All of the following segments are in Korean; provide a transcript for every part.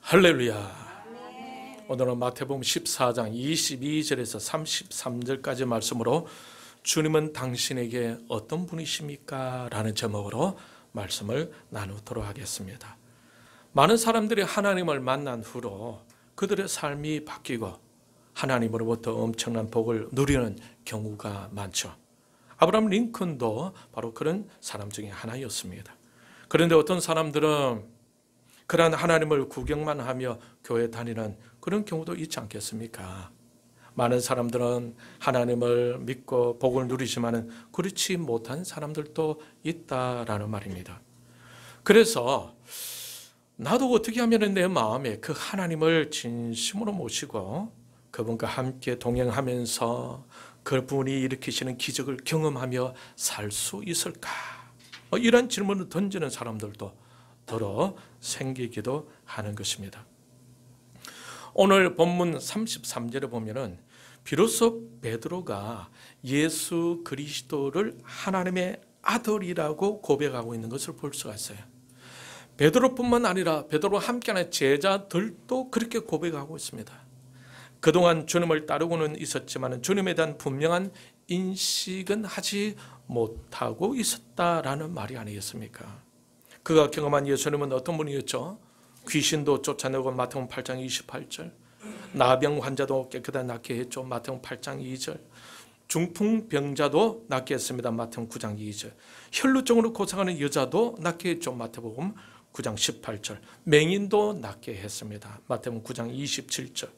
할렐루야. 오늘은 마태복음 14장 22절에서 33절까지 말씀으로 주님은 당신에게 어떤 분이십니까? 라는 제목으로 말씀을 나누도록 하겠습니다. 많은 사람들이 하나님을 만난 후로 그들의 삶이 바뀌고 하나님으로부터 엄청난 복을 누리는 경우가 많죠. 아브라함 링컨도 바로 그런 사람 중에 하나였습니다. 그런데 어떤 사람들은 그러한 하나님을 구경만 하며 교회 다니는 그런 경우도 있지 않겠습니까? 많은 사람들은 하나님을 믿고 복을 누리지만 그렇지 못한 사람들도 있다라는 말입니다. 그래서 나도 어떻게 하면 내 마음에 그 하나님을 진심으로 모시고 그분과 함께 동행하면서 그분이 일으키시는 기적을 경험하며 살 수 있을까? 이런 질문을 던지는 사람들도 더러 생기기도 하는 것입니다. 오늘 본문 33절에 보면은 비로소 베드로가 예수 그리스도를 하나님의 아들이라고 고백하고 있는 것을 볼 수가 있어요. 베드로뿐만 아니라 베드로와 함께하는 제자들도 그렇게 고백하고 있습니다. 그동안 주님을 따르고는 있었지만 주님에 대한 분명한 인식은 하지 못하고 있었다라는 말이 아니겠습니까? 그가 경험한 예수님은 어떤 분이었죠? 귀신도 쫓아내고 마태복음 8장 28절, 나병 환자도 깨끗하게 낫게 했죠. 마태복음 8장 2절, 중풍병자도 낫게 했습니다. 마태복음 9장 2절, 혈루증으로 고생하는 여자도 낫게 했죠. 마태복음 9장 18절, 맹인도 낫게 했습니다. 마태복음 9장 27절.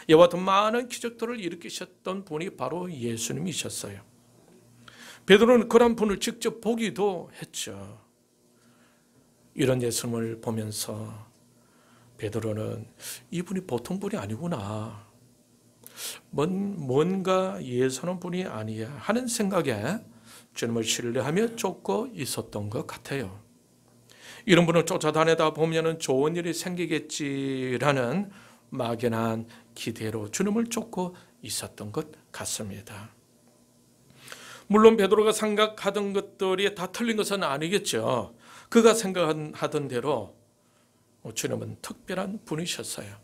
이와 같은 많은 기적들을 일으키셨던 분이 바로 예수님이셨어요. 베드로는 그런 분을 직접 보기도 했죠. 이런 예수님을 보면서 베드로는 이분이 보통 분이 아니구나, 뭔가 예사로운 분이 아니야 하는 생각에 주님을 신뢰하며 쫓고 있었던 것 같아요. 이런 분을 쫓아다니다 보면 좋은 일이 생기겠지라는 막연한 기대로 주님을 쫓고 있었던 것 같습니다. 물론 베드로가 생각하던 것들이 다 틀린 것은 아니겠죠. 그가 생각하던 대로 주님은 특별한 분이셨어요.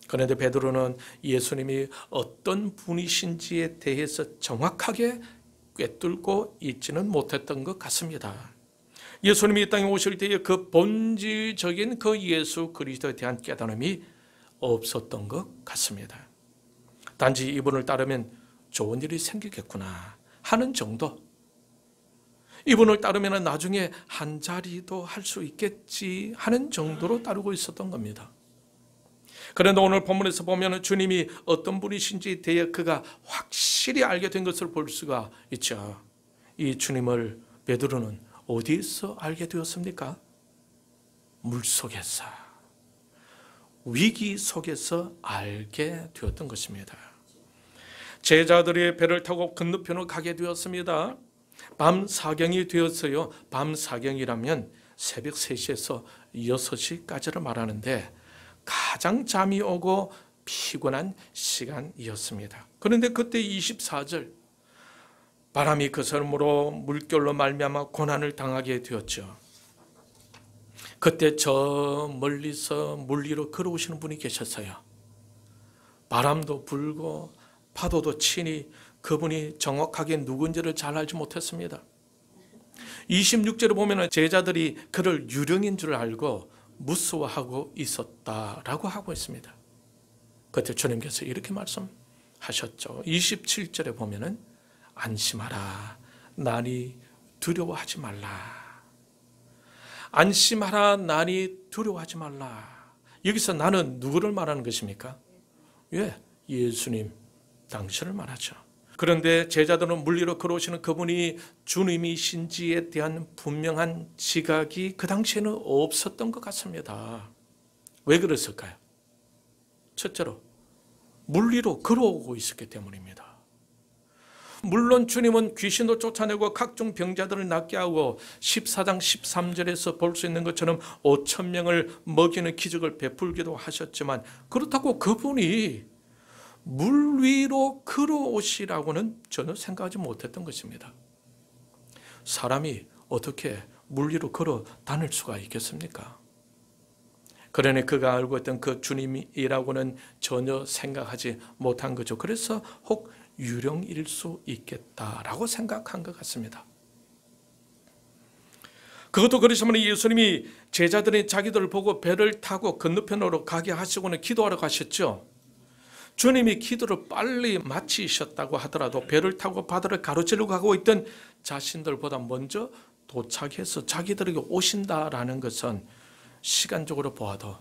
그런데 베드로는 예수님이 어떤 분이신지에 대해서 정확하게 꿰뚫고 있지는 못했던 것 같습니다. 예수님이 이 땅에 오실 때에 그 본질적인 그 예수 그리스도에 대한 깨달음이 없었던 것 같습니다. 단지 이분을 따르면 좋은 일이 생기겠구나 하는 정도, 이분을 따르면 나중에 한 자리도 할 수 있겠지 하는 정도로 따르고 있었던 겁니다. 그런데 오늘 본문에서 보면 주님이 어떤 분이신지에 대해 그가 확실히 알게 된 것을 볼 수가 있죠. 이 주님을 베드로는 어디에서 알게 되었습니까? 물속에서, 위기 속에서 알게 되었던 것입니다. 제자들이 배를 타고 건너편으로 가게 되었습니다. 밤 사경이 되었어요. 밤 사경이라면 새벽 3시에서 6시까지를 말하는데 가장 잠이 오고 피곤한 시간이었습니다. 그런데 그때 24절, 바람이 거스름으로 물결로 말미암아 고난을 당하게 되었죠. 그때 저 멀리서 물 위로 걸어오시는 분이 계셨어요. 바람도 불고 파도도 치니 그분이 정확하게 누군지를 잘 알지 못했습니다. 26절에 보면 제자들이 그를 유령인 줄 알고 무서워하고 있었다라고 하고 있습니다. 그때 주님께서 이렇게 말씀하셨죠. 27절에 보면 안심하라, 나니 두려워하지 말라. 안심하라, 나니 두려워하지 말라. 여기서 나는 누구를 말하는 것입니까? 예수님, 당신을 말하죠. 그런데 제자들은 물 위로 걸어오시는 그분이 주님이신지에 대한 분명한 지각이 그 당시에는 없었던 것 같습니다. 왜 그랬을까요? 첫째로 물 위로 걸어오고 있었기 때문입니다. 물론 주님은 귀신도 쫓아내고 각종 병자들을 낫게 하고 14장 13절에서 볼 수 있는 것처럼 5,000명을 먹이는 기적을 베풀기도 하셨지만, 그렇다고 그분이 물 위로 걸어오시라고는 전혀 생각하지 못했던 것입니다. 사람이 어떻게 물 위로 걸어 다닐 수가 있겠습니까? 그러니 그가 알고 있던 그 주님이라고는 전혀 생각하지 못한 거죠. 그래서 혹 유령일 수 있겠다라고 생각한 것 같습니다. 그것도 그러시면 예수님이 제자들이 자기들을 보고 배를 타고 건너편으로 가게 하시고는 기도하러 가셨죠. 주님이 기도를 빨리 마치셨다고 하더라도 배를 타고 바다를 가로지르고 가고 있던 자신들보다 먼저 도착해서 자기들에게 오신다라는 것은 시간적으로 보아도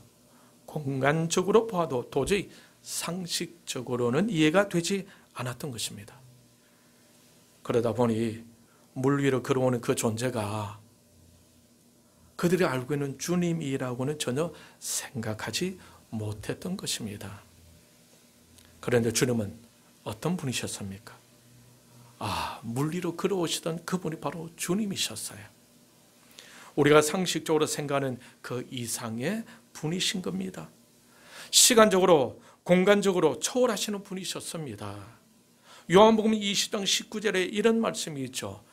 공간적으로 보아도 도저히 상식적으로는 이해가 되지 않았던 것입니다. 그러다 보니 물 위로 걸어오는 그 존재가 그들이 알고 있는 주님이라고는 전혀 생각하지 못했던 것입니다. 그런데 주님은 어떤 분이셨습니까? 물 위로 걸어오시던 그분이 바로 주님이셨어요. 우리가 상식적으로 생각하는 그 이상의 분이신 겁니다. 시간적으로 공간적으로 초월하시는 분이셨습니다. 요한복음 20장 19절에 이런 말씀이 있죠.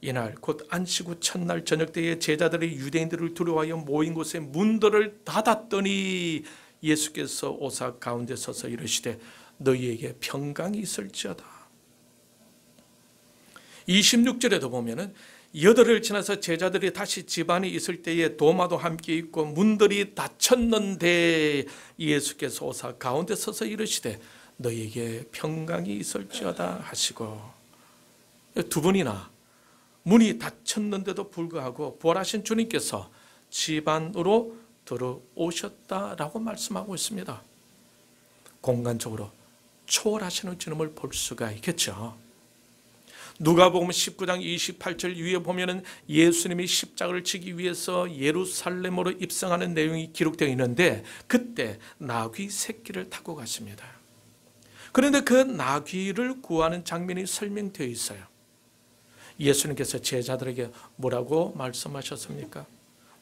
이날 곧 안식 후 첫날 저녁 때에 제자들이 유대인들을 두려워하여 모인 곳에 문들을 닫았더니 예수께서 오사 가운데 서서 이르시되 너희에게 평강이 있을지어다. 26절에도 보면은 여덟을 지나서 제자들이 다시 집안에 있을 때에 도마도 함께 있고 문들이 닫혔는데 예수께서 오사 가운데 서서 이르시되 너희에게 평강이 있을지어다 하시고, 두 번이나 문이 닫혔는데도 불구하고 부활하신 주님께서 집안으로 들어오셨다라고 말씀하고 있습니다. 공간적으로 초월하시는 주님을 볼 수가 있겠죠. 누가복음 19장 28절 위에 보면은 예수님이 십자가를 지기 위해서 예루살렘으로 입성하는 내용이 기록되어 있는데 그때 나귀 새끼를 타고 갔습니다. 그런데 그 나귀를 구하는 장면이 설명되어 있어요. 예수님께서 제자들에게 뭐라고 말씀하셨습니까?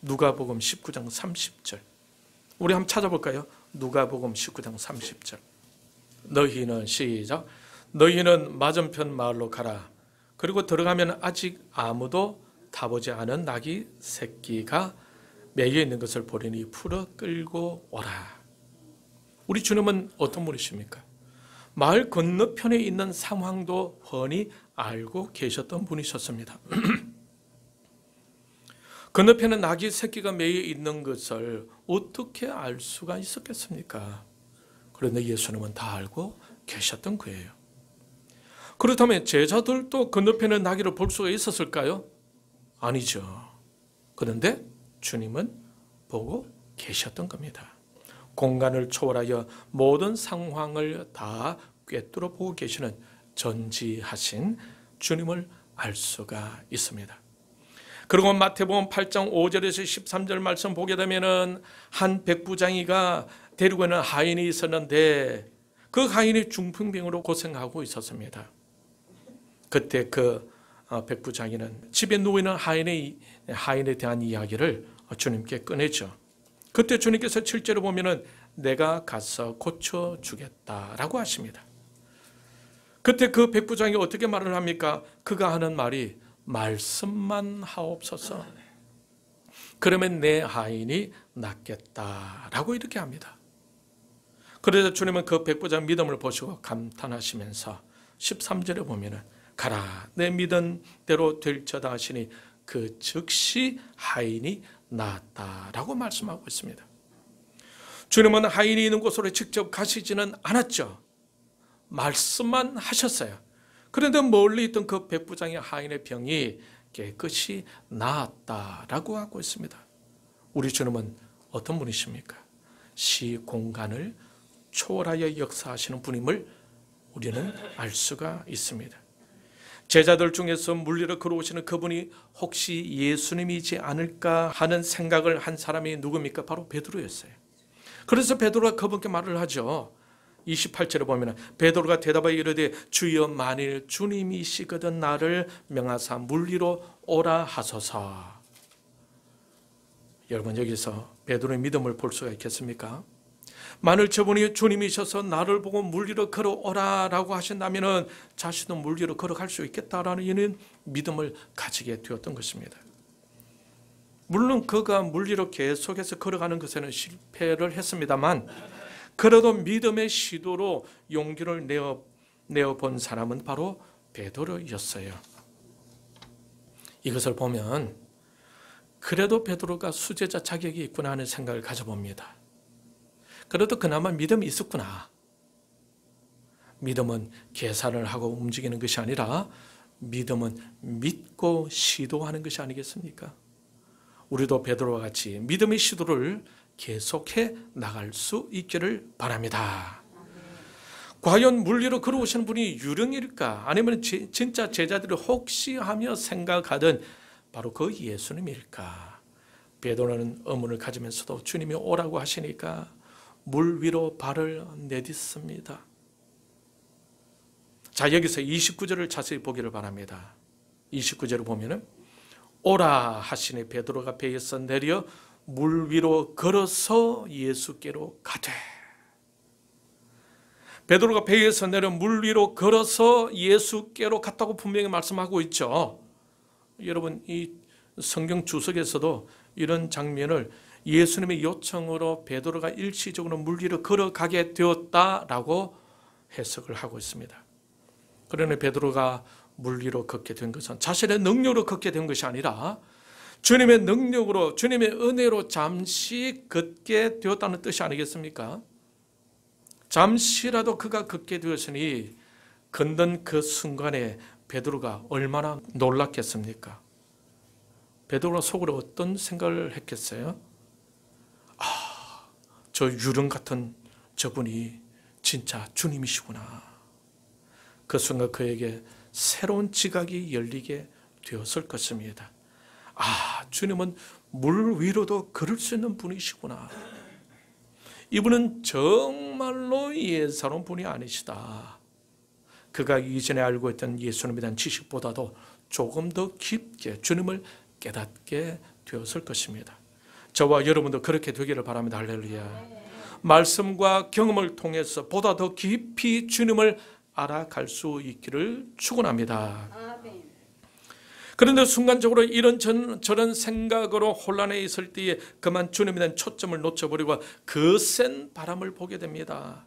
누가복음 19장 30절. 우리 한번 찾아볼까요? 누가복음 19장 30절. 너희는 시작. 너희는 맞은편 마을로 가라. 그리고 들어가면 아직 아무도 타보지 않은 나귀 새끼가 매여 있는 것을 보리니 풀어 끌고 오라. 우리 주님은 어떤 분이십니까? 마을 건너편에 있는 상황도 훤히 알고 계셨던 분이셨습니다. 건너편에 나귀 새끼가 매여 있는 것을 어떻게 알 수가 있었겠습니까? 그런데 예수님은 다 알고 계셨던 거예요. 그렇다면 제자들도 건너편에 나귀를 볼 수가 있었을까요? 아니죠. 그런데 주님은 보고 계셨던 겁니다. 공간을 초월하여 모든 상황을 다 꿰뚫어 보고 계시는 전지하신 주님을 알 수가 있습니다. 그리고 마태복음 8장 5절에서 13절 말씀 보게 되면은 한 백부장이가 데리고 있는 하인이 있었는데 그 하인이 중풍병으로 고생하고 있었습니다. 그때 그 백부장이는 집에 누워있는 하인에 대한 이야기를 주님께 꺼내죠. 그때 주님께서 7절에 보면은 내가 가서 고쳐주겠다라고 하십니다. 그때 그 백부장이 어떻게 말을 합니까? 그가 하는 말이 말씀만 하옵소서. 그러면 내 하인이 낫겠다라고 이렇게 합니다. 그래서 주님은 그 백부장 믿음을 보시고 감탄하시면서 13절에 보면은 가라 내 믿은 대로 될지어다 하시니 그 즉시 하인이 나았다라고 말씀하고 있습니다. 주님은 하인이 있는 곳으로 직접 가시지는 않았죠. 말씀만 하셨어요. 그런데 멀리 있던 그 백부장의 하인의 병이 깨끗이 나았다라고 하고 있습니다. 우리 주님은 어떤 분이십니까? 시 공간을 초월하여 역사하시는 분임을 우리는 알 수가 있습니다. 제자들 중에서 물리로 걸어오시는 그분이 혹시 예수님이지 않을까 하는 생각을 한 사람이 누굽니까? 바로 베드로였어요. 그래서 베드로가 그분께 말을 하죠. 28절에 보면 베드로가 대답하여 이르되 주여 만일 주님이시거든 나를 명하사 물리로 오라 하소서. 여러분 여기서 베드로의 믿음을 볼 수가 있겠습니까? 만일 저분이 주님이셔서 나를 보고 물 위로 걸어오라라고 하신다면 자신도 물 위로 걸어갈 수 있겠다라는 이런 믿음을 가지게 되었던 것입니다. 물론 그가 물 위로 계속해서 걸어가는 것에는 실패를 했습니다만 그래도 믿음의 시도로 용기를 내어본 사람은 바로 베드로였어요. 이것을 보면 그래도 베드로가 수제자 자격이 있구나 하는 생각을 가져봅니다. 그래도 그나마 믿음이 있었구나. 믿음은 계산을 하고 움직이는 것이 아니라 믿음은 믿고 시도하는 것이 아니겠습니까? 우리도 베드로와 같이 믿음의 시도를 계속해 나갈 수 있기를 바랍니다. 과연 물 위로 걸어오시는 분이 유령일까? 아니면 진짜 제자들이 혹시 하며 생각하던 바로 그 예수님일까? 베드로는 의문을 가지면서도 주님이 오라고 하시니까 물 위로 발을 내딛습니다. 자, 여기서 29절을 자세히 보기를 바랍니다. 29절을 보면은 오라 하시니 베드로가 배에서 내려 물 위로 걸어서 예수께로 가되. 베드로가 배에서 내려 물 위로 걸어서 예수께로 갔다고 분명히 말씀하고 있죠. 여러분, 이 성경 주석에서도 이런 장면을 예수님의 요청으로 베드로가 일시적으로 물 위로 걸어가게 되었다라고 해석을 하고 있습니다. 그러나 베드로가 물 위로 걷게 된 것은 자신의 능력으로 걷게 된 것이 아니라 주님의 능력으로, 주님의 은혜로 잠시 걷게 되었다는 뜻이 아니겠습니까? 잠시라도 그가 걷게 되었으니 걷는 그 순간에 베드로가 얼마나 놀랐겠습니까? 베드로가 속으로 어떤 생각을 했겠어요? 아, 저 유령 같은 저분이 진짜 주님이시구나. 그 순간 그에게 새로운 지각이 열리게 되었을 것입니다. 아, 주님은 물 위로도 걸을 수 있는 분이시구나. 이분은 정말로 예사로운 분이 아니시다. 그가 이전에 알고 있던 예수님에 대한 지식보다도 조금 더 깊게 주님을 깨닫게 되었을 것입니다. 저와 여러분도 그렇게 되기를 바랍니다. 할렐루야. 말씀과 경험을 통해서 보다 더 깊이 주님을 알아갈 수 있기를 축원합니다. 그런데 순간적으로 이런 저런 생각으로 혼란해 있을 때에 그만 주님에 대한 초점을 놓쳐버리고 거센 바람을 보게 됩니다.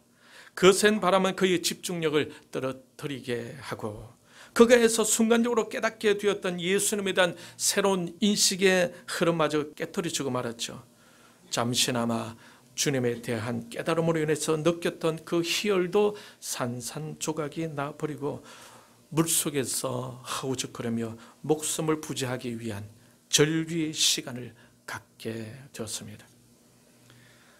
거센 바람은 그의 집중력을 떨어뜨리게 하고 그가에서 순간적으로 깨닫게 되었던 예수님에 대한 새로운 인식의 흐름마저 깨트려지고 말았죠. 잠시나마 주님에 대한 깨달음으로 인해서 느꼈던 그 희열도 산산조각이 나버리고 물속에서 허우적거리며 목숨을 부지하기 위한 절규의 시간을 갖게 되었습니다.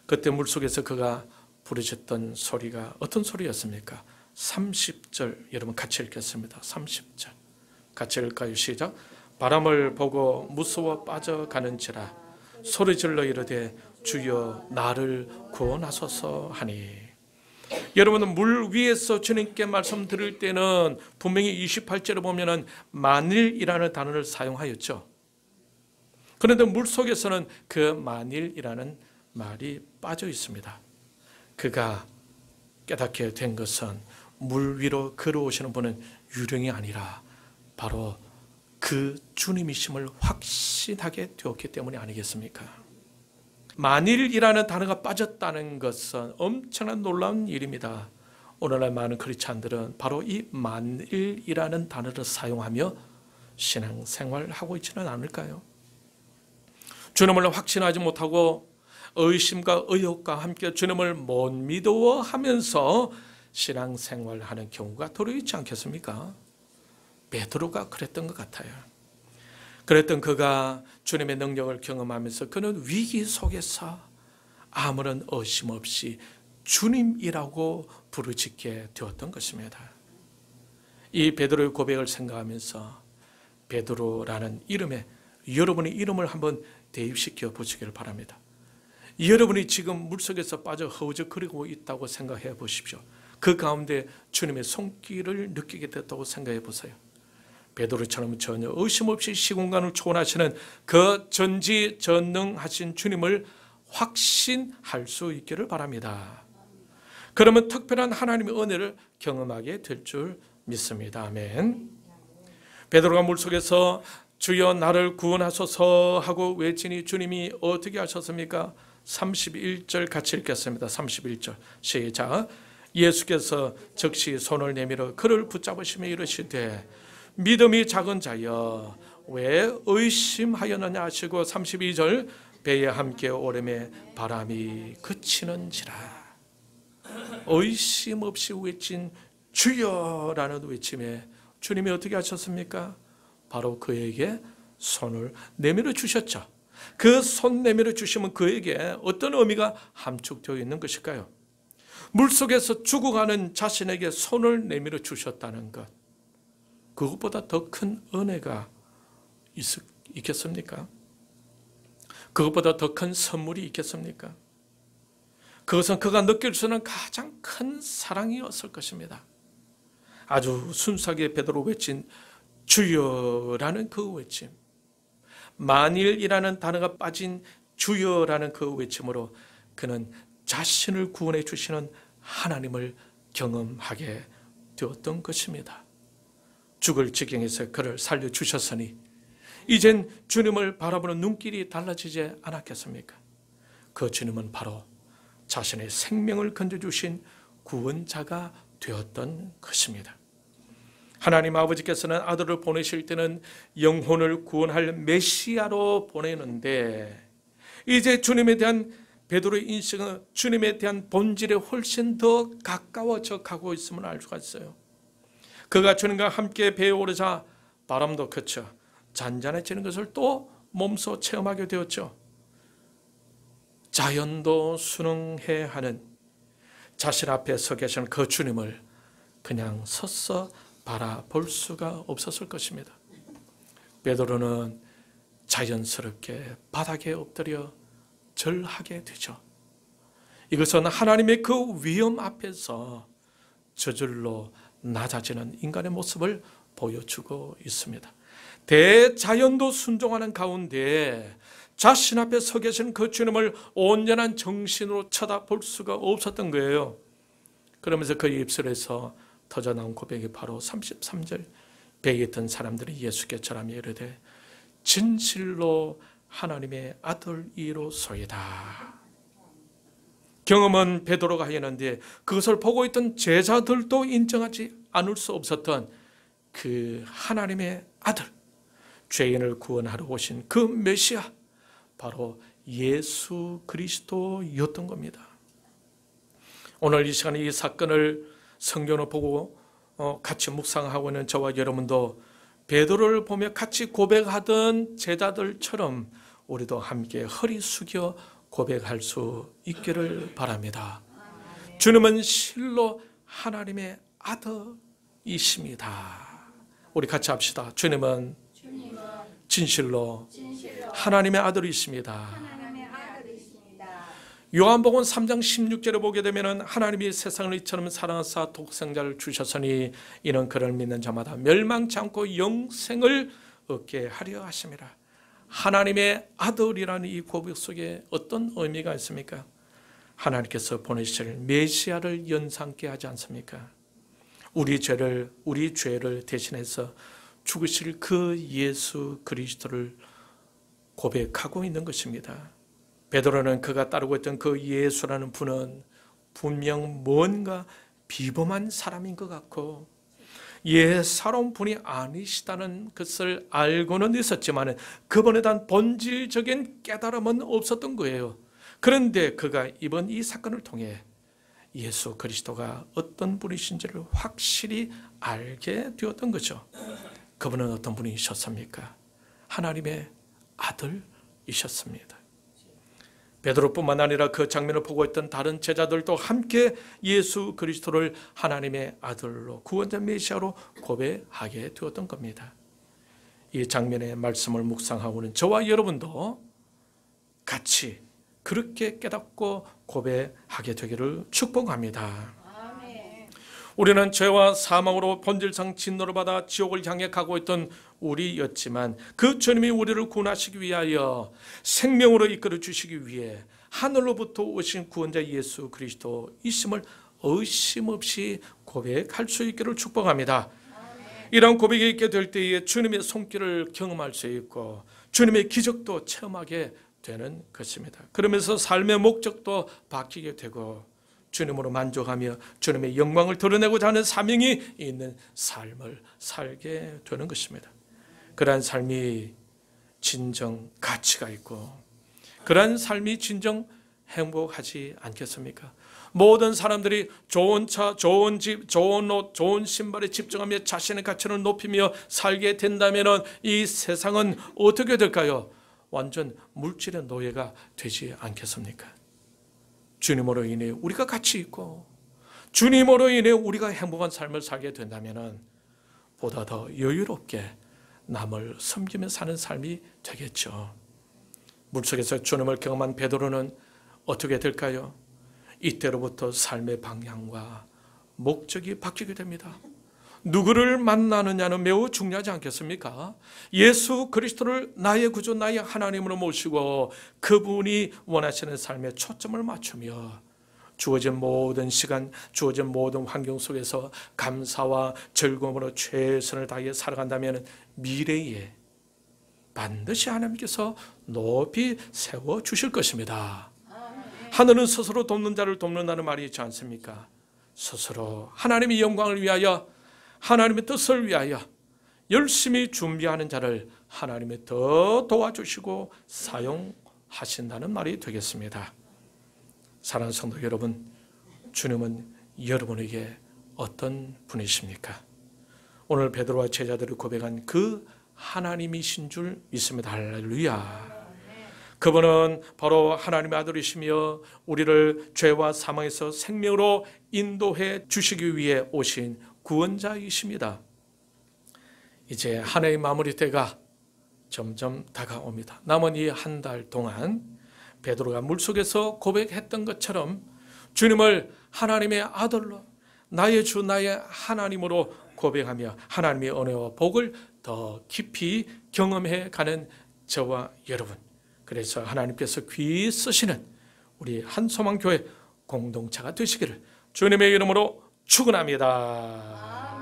그때 물속에서 그가 부르짖던 소리가 어떤 소리였습니까? 30절 여러분 같이 읽겠습니다. 30절 같이 읽을까요? 시작. 바람을 보고 무서워 빠져가는지라 소리질러 이르되 주여 나를 구원하소서 하니. 여러분은 물 위에서 주님께 말씀드릴 때는 분명히 28절에 보면은 만일이라는 단어를 사용하였죠. 그런데 물 속에서는 그 만일이라는 말이 빠져 있습니다. 그가 깨닫게 된 것은 물 위로 걸어오시는 분은 유령이 아니라 바로 그 주님이심을 확신하게 되었기 때문이 아니겠습니까? 만일이라는 단어가 빠졌다는 것은 엄청난 놀라운 일입니다. 오늘날 많은 크리스찬들은 바로 이 만일이라는 단어를 사용하며 신앙생활을 하고 있지는 않을까요? 주님을 확신하지 못하고 의심과 의혹과 함께 주님을 못 믿어하면서 신앙생활을 하는 경우가 도로 있지 않겠습니까? 베드로가 그랬던 것 같아요. 그랬던 그가 주님의 능력을 경험하면서 그는 위기 속에서 아무런 의심 없이 주님이라고 부르짖게 되었던 것입니다. 이 베드로의 고백을 생각하면서 베드로라는 이름에 여러분의 이름을 한번 대입시켜 보시기를 바랍니다. 여러분이 지금 물속에서 빠져 허우적거리고 있다고 생각해 보십시오. 그 가운데 주님의 손길을 느끼게 됐다고 생각해 보세요. 베드로처럼 전혀 의심 없이 시공간을 초월하시는 그 전지전능하신 주님을 확신할 수 있기를 바랍니다. 그러면 특별한 하나님의 은혜를 경험하게 될 줄 믿습니다. 아멘. 베드로가 물속에서 주여 나를 구원하소서 하고 외치니 주님이 어떻게 하셨습니까? 31절 같이 읽겠습니다. 31절 시작. 예수께서 즉시 손을 내밀어 그를 붙잡으시며 이르시되 믿음이 작은 자여 왜 의심하였느냐 하시고 32절 배에 함께 오름에 바람이 그치는지라. 의심 없이 외친 주여라는 외침에 주님이 어떻게 하셨습니까? 바로 그에게 손을 내밀어 주셨죠. 그 손 내밀어 주시면 그에게 어떤 의미가 함축되어 있는 것일까요? 물속에서 죽어가는 자신에게 손을 내밀어 주셨다는 것, 그것보다 더 큰 은혜가 있겠습니까? 그것보다 더 큰 선물이 있겠습니까? 그것은 그가 느낄 수 있는 가장 큰 사랑이었을 것입니다. 아주 순수하게 베드로 외친 주여라는 그 외침, 만일이라는 단어가 빠진 주여라는 그 외침으로 그는 자신을 구원해 주시는 하나님을 경험하게 되었던 것입니다. 죽을 지경에서 그를 살려주셨으니 이젠 주님을 바라보는 눈길이 달라지지 않았겠습니까? 그 주님은 바로 자신의 생명을 건져주신 구원자가 되었던 것입니다. 하나님 아버지께서는 아들을 보내실 때는 영혼을 구원할 메시아로 보내는데 이제 주님에 대한 베드로의 인식은 주님에 대한 본질에 훨씬 더 가까워져 가고 있음을 알 수가 있어요. 그가 주님과 함께 배에 오르자 바람도 그쳐 잔잔해지는 것을 또 몸소 체험하게 되었죠. 자연도 순응해 하는 자신 앞에 서 계신 그 주님을 그냥 서서 바라볼 수가 없었을 것입니다. 베드로는 자연스럽게 바닥에 엎드려 절하게 되죠. 이것은 하나님의 그 위엄 앞에서 저절로 낮아지는 인간의 모습을 보여주고 있습니다. 대자연도 순종하는 가운데 자신 앞에 서 계신 그 주님을 온전한 정신으로 쳐다볼 수가 없었던 거예요. 그러면서 그의 입술에서 터져나온 고백이 바로 33절 배에 있던 사람들이 예수께 절하며 이르되 진실로 하나님의 아들이로소이다. 경험은 베드로가 하였는데 그것을 보고 있던 제자들도 인정하지 않을 수 없었던 그 하나님의 아들, 죄인을 구원하러 오신 그 메시아, 바로 예수 그리스도였던 겁니다. 오늘 이 시간에 이 사건을 성경을 보고 같이 묵상하고 있는 저와 여러분도 베드로를 보며 같이 고백하던 제자들처럼 우리도 함께 허리 숙여 고백할 수 있기를 바랍니다. 주님은 실로 하나님의 아들이십니다. 우리 같이 합시다. 주님은 진실로 하나님의 아들이십니다. 요한복음 3장 16절에 보게 되면 하나님이 세상을 이처럼 사랑하사 독생자를 주셨으니 이는 그를 믿는 자마다 멸망치 않고 영생을 얻게 하려 하심이라. 하나님의 아들이라는 이 고백 속에 어떤 의미가 있습니까? 하나님께서 보내실 메시아를 연상케 하지 않습니까? 우리 죄를 대신해서 죽으실 그 예수 그리스도를 고백하고 있는 것입니다. 베드로는 그가 따르고 있던 그 예수라는 분은 분명 뭔가 비범한 사람인 것 같고 예사로운 분이 아니시다는 것을 알고는 있었지만 그분에 대한 본질적인 깨달음은 없었던 거예요. 그런데 그가 이번 이 사건을 통해 예수 그리스도가 어떤 분이신지를 확실히 알게 되었던 거죠. 그분은 어떤 분이셨습니까? 하나님의 아들이셨습니다. 베드로뿐만 아니라 그 장면을 보고 있던 다른 제자들도 함께 예수 그리스도를 하나님의 아들로 구원자 메시아로 고백하게 되었던 겁니다. 이 장면의 말씀을 묵상하고는 저와 여러분도 같이 그렇게 깨닫고 고백하게 되기를 축복합니다. 우리는 죄와 사망으로 본질상 진노를 받아 지옥을 향해 가고 있던 우리였지만 그 주님이 우리를 구원하시기 위하여 생명으로 이끌어 주시기 위해 하늘로부터 오신 구원자 예수 그리스도 있음을 의심 없이 고백할 수 있기를 축복합니다. 이런 고백이 있게 될 때에 주님의 손길을 경험할 수 있고 주님의 기적도 체험하게 되는 것입니다. 그러면서 삶의 목적도 바뀌게 되고 주님으로 만족하며 주님의 영광을 드러내고자 하는 사명이 있는 삶을 살게 되는 것입니다. 그러한 삶이 진정 가치가 있고 그러한 삶이 진정 행복하지 않겠습니까? 모든 사람들이 좋은 차, 좋은 집, 좋은 옷, 좋은 신발에 집중하며 자신의 가치를 높이며 살게 된다면 이 세상은 어떻게 될까요? 완전 물질의 노예가 되지 않겠습니까? 주님으로 인해 우리가 가치 있고 주님으로 인해 우리가 행복한 삶을 살게 된다면 보다 더 여유롭게 남을 섬기며 사는 삶이 되겠죠. 물속에서 주님을 경험한 베드로는 어떻게 될까요? 이때로부터 삶의 방향과 목적이 바뀌게 됩니다. 누구를 만나느냐는 매우 중요하지 않겠습니까? 예수 그리스도를 나의 구주, 나의 하나님으로 모시고 그분이 원하시는 삶에 초점을 맞추며 주어진 모든 시간, 주어진 모든 환경 속에서 감사와 즐거움으로 최선을 다해 살아간다면 미래에 반드시 하나님께서 높이 세워주실 것입니다. 하늘은 스스로 돕는 자를 돕는다는 말이 있지 않습니까? 스스로 하나님의 영광을 위하여 하나님의 뜻을 위하여 열심히 준비하는 자를 하나님이 더 도와주시고 사용하신다는 말이 되겠습니다. 사랑하는 성도 여러분, 주님은 여러분에게 어떤 분이십니까? 오늘 베드로와 제자들이 고백한 그 하나님이신 줄 믿습니다. 할렐루야. 그분은 바로 하나님의 아들이시며 우리를 죄와 사망에서 생명으로 인도해 주시기 위해 오신 구원자이십니다. 이제 한 해의 마무리 때가 점점 다가옵니다. 남은 이 한 달 동안 베드로가 물속에서 고백했던 것처럼 주님을 하나님의 아들로 나의 주 나의 하나님으로 고백하며 하나님의 은혜와 복을 더 깊이 경험해 가는 저와 여러분, 그래서 하나님께서 귀히 쓰시는 우리 한소망교회 공동체가 되시기를 주님의 이름으로 축원합니다.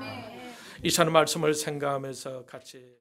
이 시간 말씀을 생각하면서 같이